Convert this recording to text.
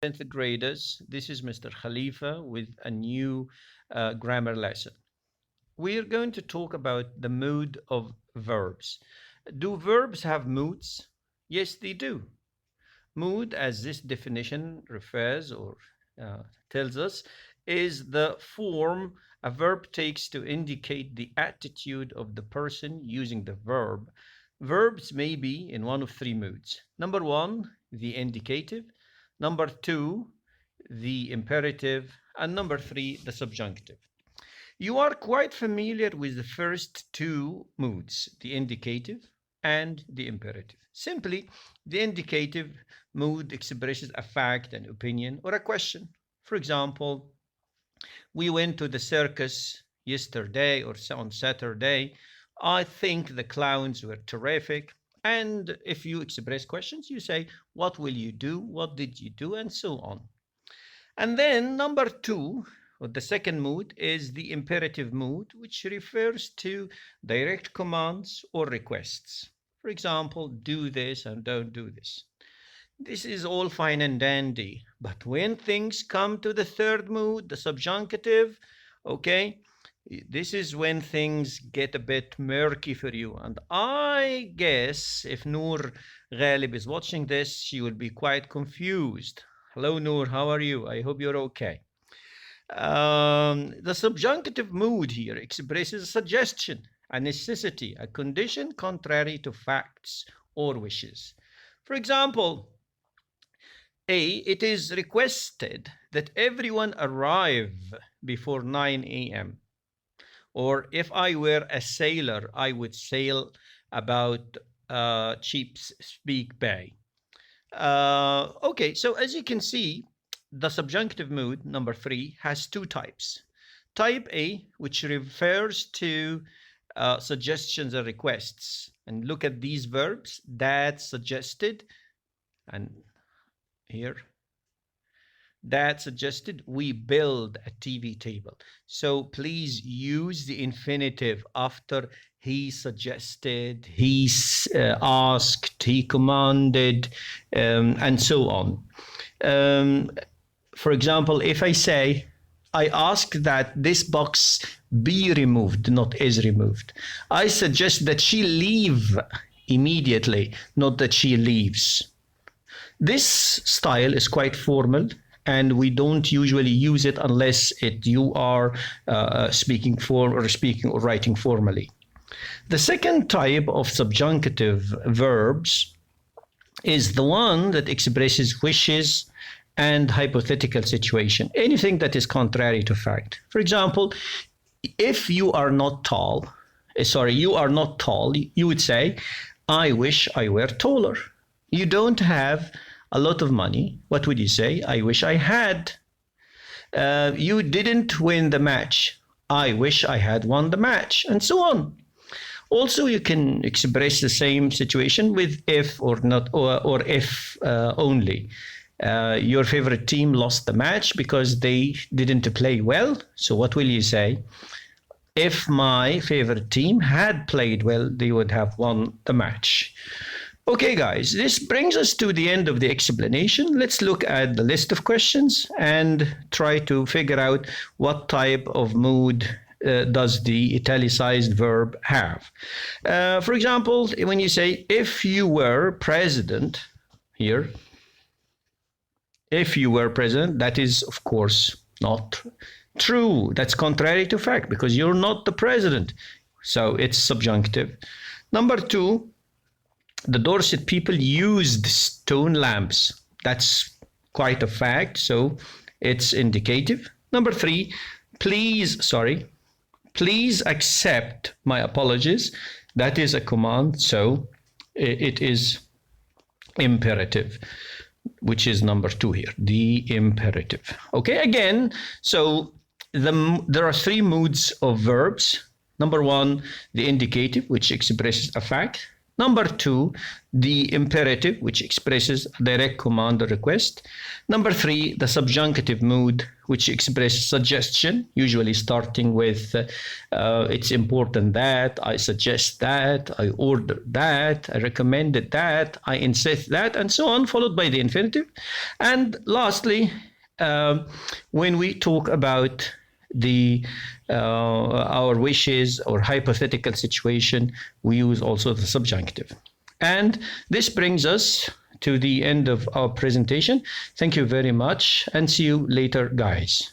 10th graders. This is Mr. Khalifa with a new grammar lesson. We are going to talk about the mood of verbs. Do verbs have moods? Yes, they do. Mood, as this definition refers or uh, tells us, is the form a verb takes to indicate the attitude of the person using the verb. Verbs may be in one of three moods. Number one, the indicative. Number two, the imperative. And number three, the subjunctive. You are quite familiar with the first two moods, the indicative and the imperative. Simply, the indicative mood expresses a fact, an opinion, or a question. For example, we went to the circus yesterday or on Saturday. I think the clowns were terrific. And if you express questions, you say, what will you do? What did you do? And so on. And then number two, or the second mood, is the imperative mood, which refers to direct commands or requests. For example, do this and don't do this. This is all fine and dandy. But when things come to the third mood, the subjunctive, okay, this is when things get a bit murky for you. And I guess if Noor Ghalib is watching this, she will be quite confused. Hello, Noor, how are you? I hope you're okay. The subjunctive mood here expresses a suggestion, a necessity, a condition contrary to facts or wishes. For example, it is requested that everyone arrive before 9 a.m. Or if I were a sailor, I would sail about Chesapeake Bay. Okay, so as you can see, the subjunctive mood, number three, has two types. Type A, which refers to suggestions and requests. And look at these verbs, that suggested, and here, that suggested we build a TV table. So please use the infinitive after he suggested, he asked, he commanded, and so on. For example, if I say, I ask that this box be removed, not is removed. I suggest that she leave immediately, not that she leaves. This style is quite formal, and we don't usually use it unless you are speaking or writing formally. The second type of subjunctive verbs is the one that expresses wishes and hypothetical situation, anything that is contrary to fact. For example, if you are not tall, you would say, I wish I were taller. You don't have a lot of money. What would you say? I wish I had. You didn't win the match. I wish I had won the match, and so on. Also, you can express the same situation with if or not, or if only. Your favorite team lost the match because they didn't play well. So what will you say? If my favorite team had played well, they would have won the match. Okay, guys, this brings us to the end of the explanation. Let's look at the list of questions and try to figure out what type of mood does the italicized verb have. For example, when you say, if you were president, here, if you were president, that is, of course, not true. That's contrary to fact because you're not the president. So it's subjunctive. Number two, the Dorset people used stone lamps. That's quite a fact, so it's indicative. Number three, please accept my apologies. That is a command, so it is imperative, which is number two here, the imperative. Okay, again, so there are three moods of verbs. Number one, the indicative, which expresses a fact. Number two, the imperative, which expresses a direct command or request. Number three, the subjunctive mood, which expresses suggestion, usually starting with it's important that, I suggest that, I order that, I recommended that, I insist that, and so on, followed by the infinitive. And lastly, when we talk about the our wishes or hypothetical situation, we use also the subjunctive. And this brings us to the end of our presentation. Thank you very much, and see you later, guys.